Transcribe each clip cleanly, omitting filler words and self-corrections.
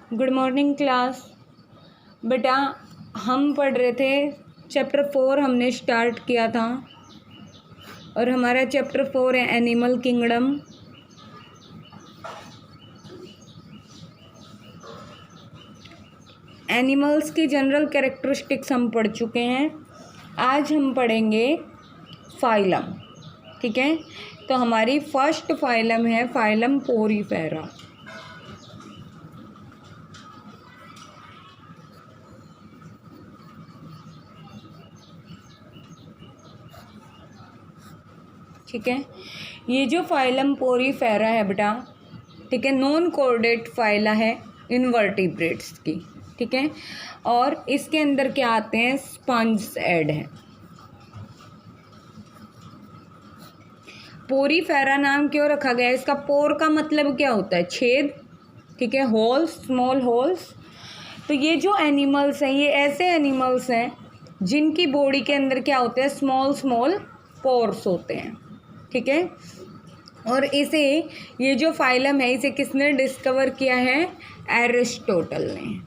Good morning class. बेटा हम पढ़ रहे थे चैप्टर 4 हमने स्टार्ट किया था और हमारा चैप्टर 4 है एनिमल किंगडम। एनिमल्स की जनरल कैरेक्टरिस्टिक्स हम पढ़ चुके हैं। आज हम पढ़ेंगे फाइलम। ठीक है, तो हमारी फर्स्ट फाइलम है फाइलम पोरीफेरा। ठीक है, ये जो फाइलम पोरीफेरा है बेटा, ठीक है, नॉन कोऑर्डेट फाइला है इनवर्टिब्रेट्स की। ठीक है, और इसके अंदर क्या आते हैं, स्पंज ऐड है। पोरीफेरा नाम क्यों रखा गया, इसका पोर का मतलब क्या होता है, छेद। ठीक है, होल्स, स्मॉल होल्स। तो ये जो एनिमल्स हैं ये ऐसे एनिमल्स हैं जिनकी बॉडी के अंदर क्या होते हैं, स्मॉल स्मॉल पोर्स होते हैं। ठीक है, और इसे ये जो फाइलम है इसे किसने डिस्कवर किया है, एरिस्टोटल ने।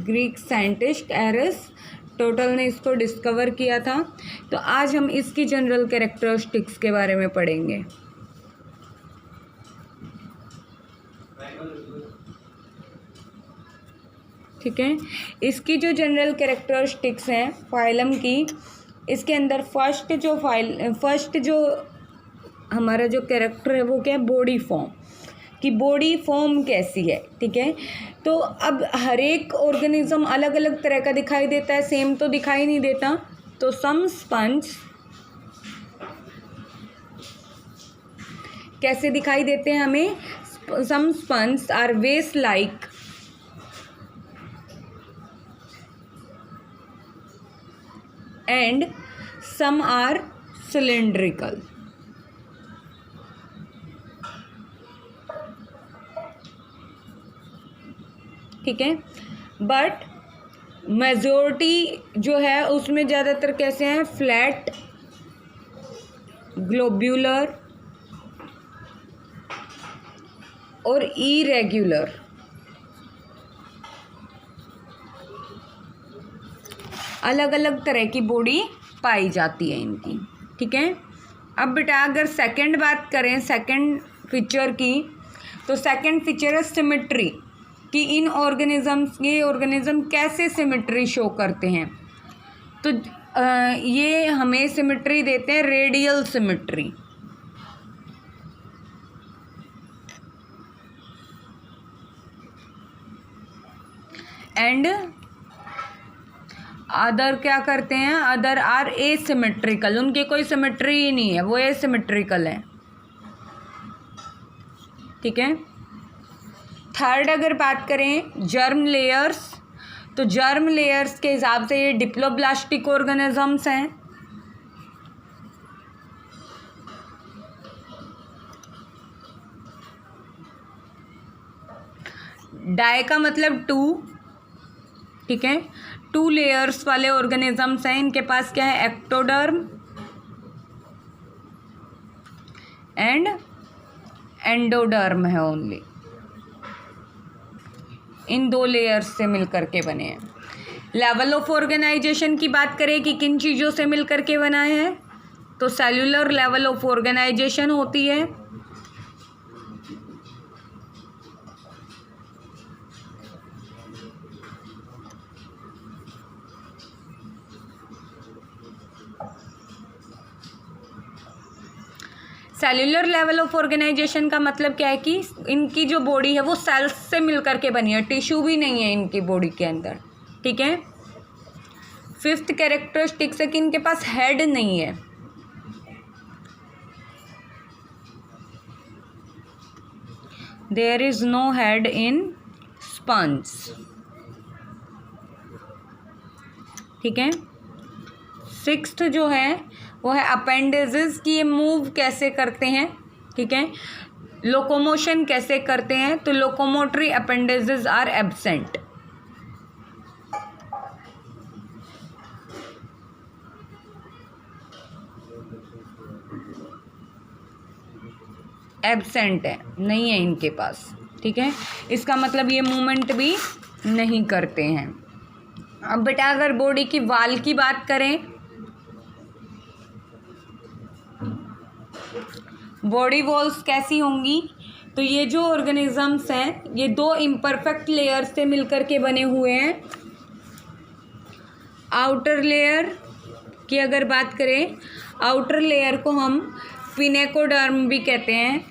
ग्रीक साइंटिस्ट एरिस्टोटल ने इसको डिस्कवर किया था। तो आज हम इसकी जनरल कैरेक्टरिस्टिक्स के बारे में पढ़ेंगे। ठीक है, इसकी जो जनरल कैरेक्टरिस्टिक्स हैं फाइलम की, इसके अंदर फर्स्ट जो हमारा जो कैरेक्टर है वो क्या है, बॉडी फॉर्म। कि बॉडी फॉर्म कैसी है। ठीक है, तो अब हर एक ऑर्गेनिज्म अलग अलग तरह का दिखाई देता है, सेम तो दिखाई नहीं देता। तो सम स्पंज कैसे दिखाई देते हैं हमें, some sponge are vest like and some are cylindrical। ठीक है, बट मेजॉरिटी जो है उसमें ज़्यादातर कैसे हैं, फ्लैट, ग्लोब्यूलर और इरेग्युलर। अलग अलग तरह की बॉडी पाई जाती है इनकी। ठीक है, अब बेटा अगर सेकंड बात करें सेकंड फीचर की, तो सेकंड फीचर है सिमेट्री। कि इन ऑर्गेनिजम्स, ये ऑर्गेनिज्म कैसे सिमेट्री शो करते हैं। तो ये हमें सिमेट्री देते हैं रेडियल सिमेट्री। एंड अदर क्या करते हैं, अदर आर एसिमेट्रिकल, उनकी कोई सिमेट्री ही नहीं है, वो एसिमेट्रिकल है। ठीक है, थर्ड अगर बात करें जर्म लेयर्स, तो जर्म लेयर्स के हिसाब से ये डिप्लोब्लास्टिक ऑर्गेनिजम्स हैं। डाई का मतलब टू। ठीक है, 2 लेयर्स वाले ऑर्गेनिजम्स हैं। इनके पास क्या है, एक्टोडर्म एंड एंडोडर्म है ओनली। इन 2 लेयर्स से मिलकर के बने हैं। लेवल ऑफ ऑर्गेनाइजेशन की बात करें कि किन चीज़ों से मिलकर के बना है, तो सेल्यूलर लेवल ऑफ ऑर्गेनाइजेशन होती है। सेल्यूलर लेवल ऑफ ऑर्गेनाइजेशन का मतलब क्या है कि इनकी जो बॉडी है वो सेल्स से मिलकर के बनी है, टिश्यू भी नहीं है इनकी बॉडी के अंदर। ठीक है, फिफ्थ कैरेक्टरिस्टिक्स है कि इनके पास हेड नहीं है। There is no head in sponge. ठीक है, सिक्स्थ जो है वो है अपेंडेजेस, कि ये मूव कैसे करते हैं। ठीक है, लोकोमोशन कैसे करते हैं, तो locomotory appendages are absent. Absent है, नहीं है इनके पास। ठीक है, इसका मतलब ये मूवमेंट भी नहीं करते हैं। अब बेटा अगर बॉडी की वाल की बात करें, बॉडी वॉल्स कैसी होंगी, तो ये जो ऑर्गेनिजम्स हैं ये दो इम्परफेक्ट लेयर्स से मिलकर के बने हुए हैं। आउटर लेयर की अगर बात करें, आउटर लेयर को हम पिनेकोडर्म भी कहते हैं,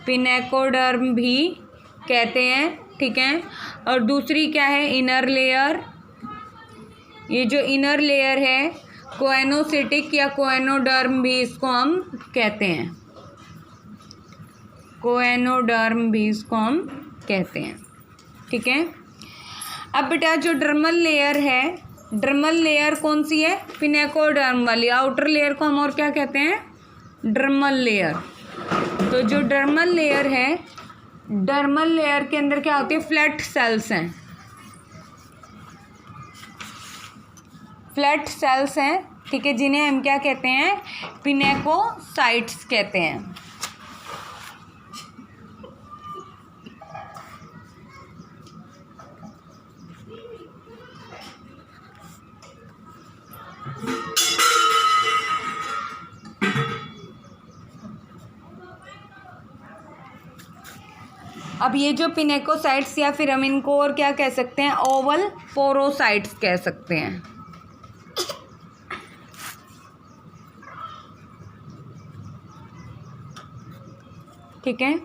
पिनेकोडर्म भी कहते हैं, ठीक है। और दूसरी क्या है, इनर लेयर। ये जो इनर लेयर है कोएनोसिटिक या कोएनोडर्म भी इसको हम कहते हैं, कोएनोडर्म भी इसको हम कहते हैं, ठीक है। अब बेटा जो डर्मल लेयर है, डर्मल लेयर कौन सी है, पिनेकोडर्म वाली। आउटर लेयर को हम और क्या कहते हैं, डर्मल लेयर। तो जो डर्मल लेयर है, डर्मल लेयर के अंदर क्या होती है, फ्लैट सेल्स हैं, फ्लैट सेल्स हैं, ठीक है, जिन्हें हम क्या कहते हैं, पिनेकोसाइट्स कहते हैं। अब ये जो पिनेकोसाइट्स या फिर हम इनको और क्या कह सकते हैं, ओवल पोरोसाइट्स कह सकते हैं, ठीक है।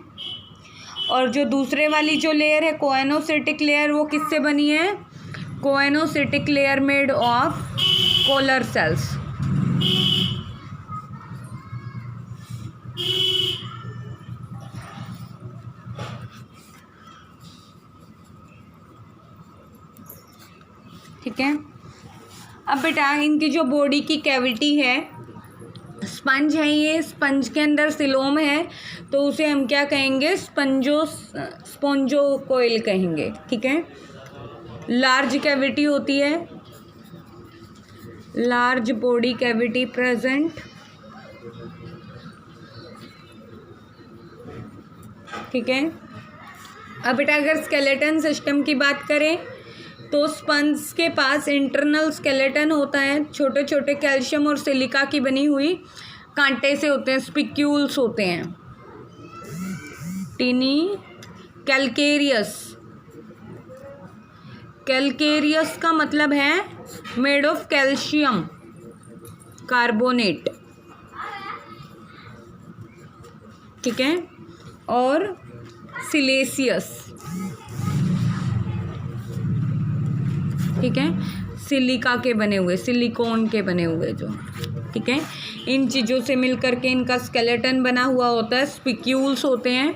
और जो दूसरे वाली जो लेयर है कोएनोसिटिक लेयर, वो किससे बनी है, choanocytic layer made of collar cells, ठीक है। अब बेटा इनकी जो बॉडी की कैविटी है, स्पंज है, ये स्पंज के अंदर सिलोम है, तो उसे हम क्या कहेंगे, स्पोंजोकोइल कहेंगे, ठीक है। लार्ज कैविटी होती है, लार्ज बॉडी कैविटी प्रेजेंट, ठीक है। अब बेटा अगर स्केलेटन सिस्टम की बात करें, तो स्पंज के पास इंटरनल स्केलेटन होता है, छोटे छोटे कैल्शियम और सिलिका की बनी हुई कांटे से होते हैं, स्पिक्यूल्स होते हैं, टिनी कैलकेरियस। कैलकेरियस का मतलब है मेड ऑफ कैल्शियम कार्बोनेट, ठीक है। और सिलेसियस, ठीक है, सिलिका के बने हुए, सिलिकॉन के बने हुए जो, ठीक है। इन चीज़ों से मिलकर के इनका स्केलेटन बना हुआ होता है, स्पिक्यूल्स होते हैं।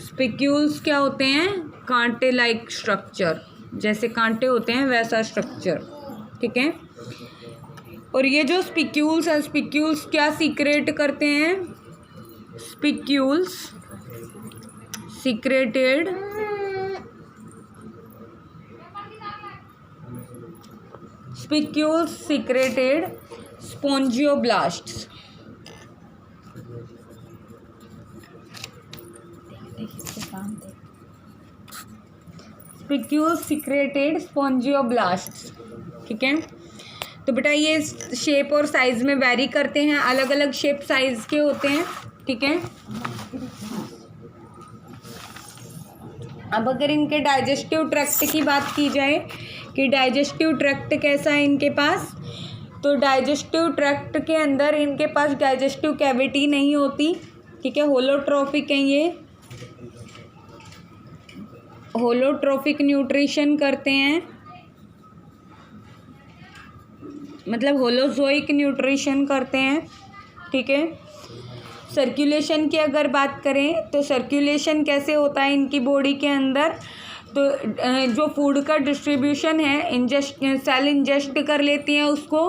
स्पिक्यूल्स क्या होते हैं, कांटे लाइक स्ट्रक्चर, जैसे कांटे होते हैं वैसा स्ट्रक्चर, ठीक है। और ये जो स्पिक्यूल्स हैं, स्पिक्यूल्स क्या सीक्रेट करते हैं, spicules secreted spicules secreted spongioblasts, spicules secreted spongioblasts, ठीक है। तो बेटा ये शेप और साइज में वेरी करते हैं, अलग अलग शेप साइज के होते हैं, ठीक है। अब अगर इनके डाइजेस्टिव ट्रैक्ट की बात की जाए कि डाइजेस्टिव ट्रैक्ट कैसा है इनके पास, तो डाइजेस्टिव ट्रैक्ट के अंदर इनके पास डाइजेस्टिव कैविटी नहीं होती, ठीक है। होलोट्रोफिक हैं ये, होलोट्रोफिक न्यूट्रिशन करते हैं, मतलब होलोजोइक न्यूट्रिशन करते हैं, ठीक है। सर्कुलेशन की अगर बात करें तो सर्कुलेशन कैसे होता है इनकी बॉडी के अंदर, तो जो फूड का डिस्ट्रीब्यूशन है, सेल इंजेस्ट कर लेती हैं उसको,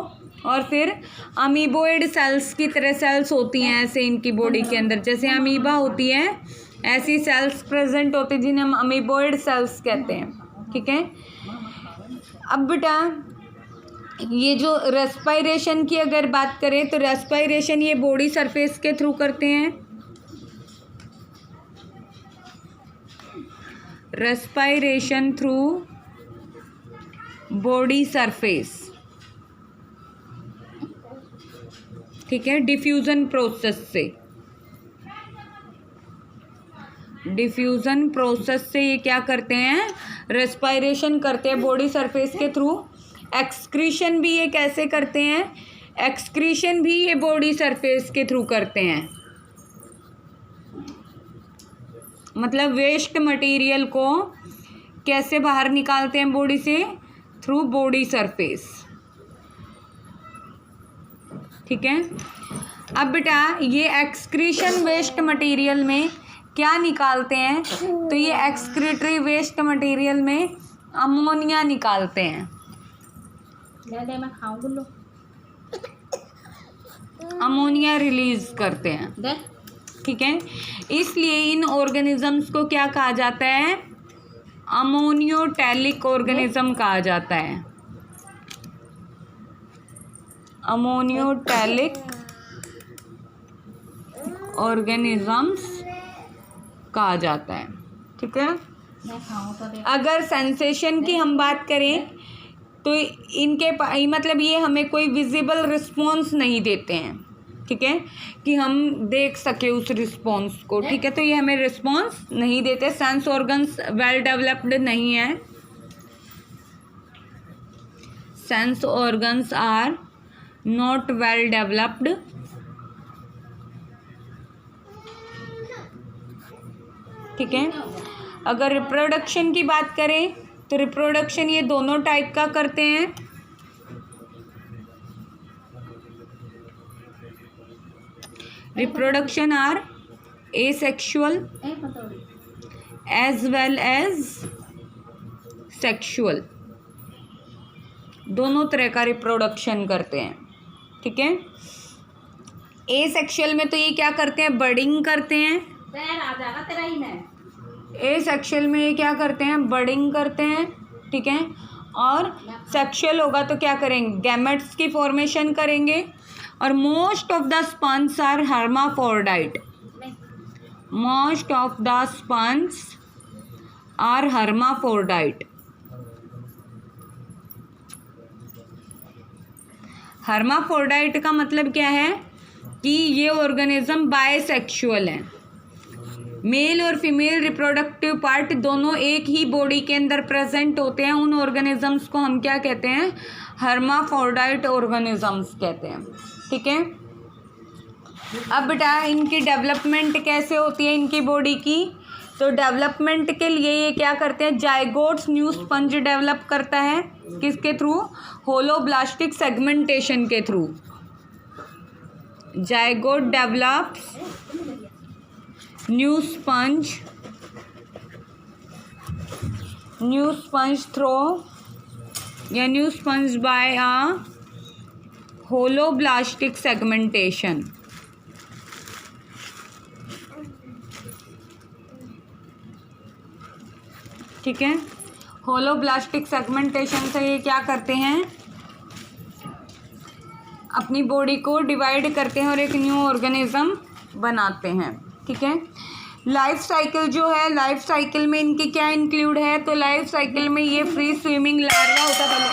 और फिर अमीबोइड सेल्स की तरह सेल्स होती हैं ऐसे इनकी बॉडी के अंदर, जैसे अमीबा होती है ऐसी सेल्स प्रेजेंट होती हैं जिन्हें हम अमीबोइड सेल्स कहते हैं, ठीक है। अब बेटा ये जो रेस्पायरेशन की अगर बात करें तो रेस्पायरेशन ये बॉडी सरफेस के थ्रू करते हैं, रेस्पायरेशन थ्रू बॉडी सरफेस, ठीक है, डिफ्यूजन प्रोसेस से, डिफ्यूजन प्रोसेस से ये क्या करते हैं, रेस्पायरेशन करते हैं बॉडी सरफेस के थ्रू। एक्सक्रीशन भी ये कैसे करते हैं, एक्सक्रीशन भी ये बॉडी सरफेस के थ्रू करते हैं, मतलब वेस्ट मटेरियल को कैसे बाहर निकालते हैं बॉडी से, थ्रू बॉडी सरफेस, ठीक है। अब बेटा ये एक्सक्रीशन वेस्ट मटेरियल में क्या निकालते हैं, तो ये एक्सक्रीटरी वेस्ट मटेरियल में अमोनिया निकालते हैं, अमोनिया रिलीज करते हैं, ठीक है। इसलिए इन ऑर्गेनिजम्स को क्या कहा जाता है, अमोनियोटैलिक ऑर्गेनिज्म कहा जाता है, अमोनियोटैलिक ऑर्गेनिजम्स कहा जाता है, ठीक है। अगर सेंसेशन की हम बात करें तो इनके मतलब ये हमें कोई विजिबल रिस्पॉन्स नहीं देते हैं, ठीक है, कि हम देख सके उस रिस्पॉन्स को, ठीक है, तो ये हमें रिस्पॉन्स नहीं देते। सेंस ऑर्गन्स वेल डेवलप्ड नहीं है, sense organs are not well developed, ठीक है। अगर रिप्रोडक्शन की बात करें तो रिप्रोडक्शन ये दोनों टाइप का करते हैं, reproduction are asexual as well as sexual, दोनों तरह का रिप्रोडक्शन करते हैं, ठीक है। एसेक्सुअल में तो ये क्या करते हैं, बर्डिंग करते हैं, एसेक्सुअल में ये क्या करते हैं, बर्डिंग करते हैं, ठीक है। और सेक्सुअल होगा तो क्या करेंगे, गैमेट्स की फॉर्मेशन करेंगे। और most of the sponge are hermaphrodite, most of the sponge are hermaphrodite, hermaphrodite का मतलब क्या है कि ये ऑर्गेनिज्म बायसेक्सुअल है, मेल और फीमेल रिप्रोडक्टिव पार्ट दोनों एक ही बॉडी के अंदर प्रेजेंट होते हैं। उन ऑर्गेनिजम्स को हम क्या कहते हैं, हर्माफोर्डाइट ऑर्गेनिजम्स कहते हैं, ठीक है। अब बेटा इनकी डेवलपमेंट कैसे होती है इनकी बॉडी की, तो डेवलपमेंट के लिए ये क्या करते हैं, जाइगोट्स न्यू स्पंज डेवलप करता है, किसके थ्रू, होलोब्लास्टिक सेगमेंटेशन के through. Zygote develops new sponge through या new sponge by a holoblastic segmentation, ठीक है। होलोब्लास्टिक सेगमेंटेशन से ये क्या करते हैं, अपनी बॉडी को डिवाइड करते हैं और एक न्यू ऑर्गेनिज्म बनाते हैं, ठीक है। लाइफ साइकिल जो है, लाइफ साइकिल में इनकी क्या इंक्लूड है, तो लाइफ साइकिल में ये फ्री स्विमिंग लार्वा होता है,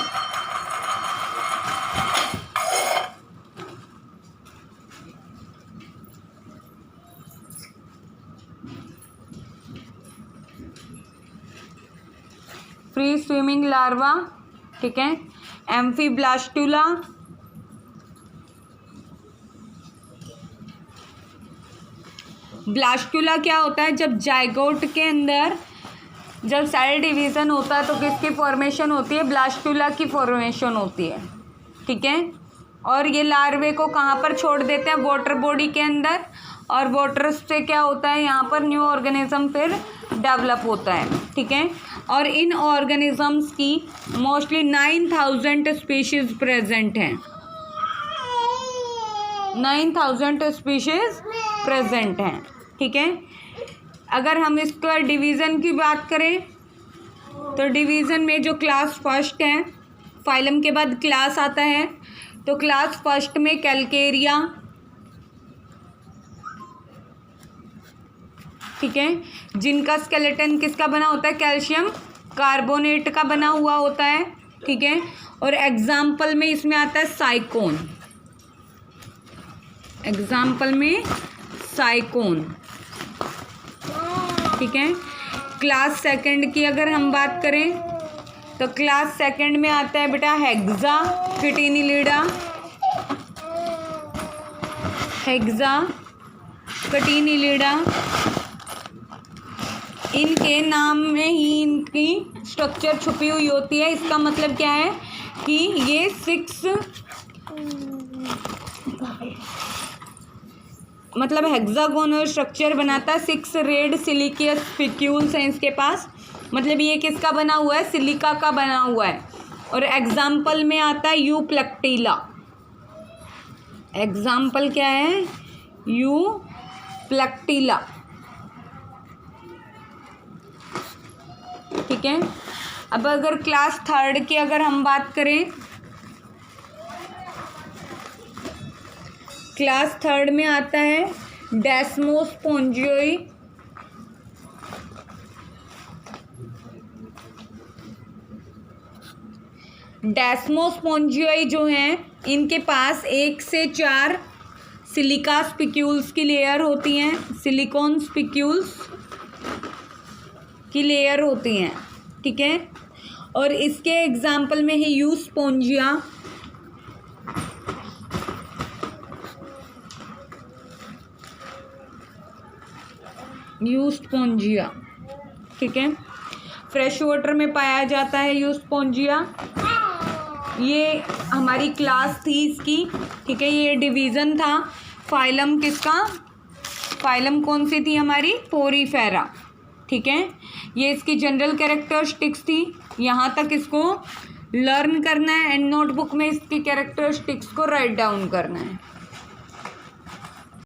फ्री स्विमिंग लार्वा, ठीक है। एम्फीब्लास्टुला, ब्लास्टुला क्या होता है, जब जाइगोट के अंदर जब सेल डिवीज़न होता है तो किसकी फॉर्मेशन होती है, ब्लास्टुला की फॉर्मेशन होती है, ठीक है। और ये लार्वे को कहाँ पर छोड़ देते हैं, वाटर बॉडी के अंदर, और वाटर से क्या होता है, यहाँ पर न्यू ऑर्गेनिज्म फिर डेवलप होता है, ठीक है। और इन ऑर्गेनिजम्स की मोस्टली 9000 स्पीशीज़ प्रेजेंट हैं, 9000 स्पीशीज़ प्रेजेंट हैं, ठीक है। अगर हम इसका डिवीज़न की बात करें तो डिवीज़न में जो क्लास फर्स्ट है, फाइलम के बाद क्लास आता है, तो क्लास फर्स्ट में कैलकेरिया, ठीक है, जिनका स्केलेटन किसका बना होता है, कैल्शियम कार्बोनेट का बना हुआ होता है, ठीक है। और एग्जाम्पल में इसमें आता है साइकोन, एग्जाम्पल में साइकोन, ठीक है। क्लास सेकंड की अगर हम बात करें तो क्लास सेकंड में आता है बेटा हेक्सा कटिनिलिडा, हेक्सा कटिनिलिडा। इनके नाम में ही इनकी स्ट्रक्चर छुपी हुई होती है। इसका मतलब क्या है कि ये 6 मतलब हेक्सागोनल स्ट्रक्चर बनाता है। 6 रेड सिलिकियस स्पिक्यूल्स हैं इसके पास, मतलब ये किसका बना हुआ है, सिलिका का बना हुआ है। और एग्जाम्पल में आता है यूप्लेक्टिला, एग्जाम्पल क्या है, यूप्लेक्टिला, ठीक है। अब अगर क्लास थर्ड की अगर हम बात करें, क्लास थर्ड में आता है डेस्मोस्पोंजियोई, डेस्मोस्पोंजियोई जो हैं इनके पास 1 से 4 सिलिका स्पिक्यूल्स की लेयर होती हैं, सिलिकॉन स्पिक्यूल्स की लेयर होती हैं, ठीक है। और इसके एग्जाम्पल में है यूस्पोंजिया, यूस्पोंजिया, ठीक है। फ्रेश वाटर में पाया जाता है यूस्पोंजिया। ये हमारी क्लास थी इसकी, ठीक है। ये डिवीज़न था फाइलम किसका, फाइलम कौन सी थी हमारी, पोरीफेरा, ठीक है। ये इसकी जनरल कैरेक्टरिस्टिक्स थी। यहाँ तक इसको लर्न करना है एंड नोटबुक में इसकी कैरेक्टरिस्टिक्स को राइट डाउन करना है।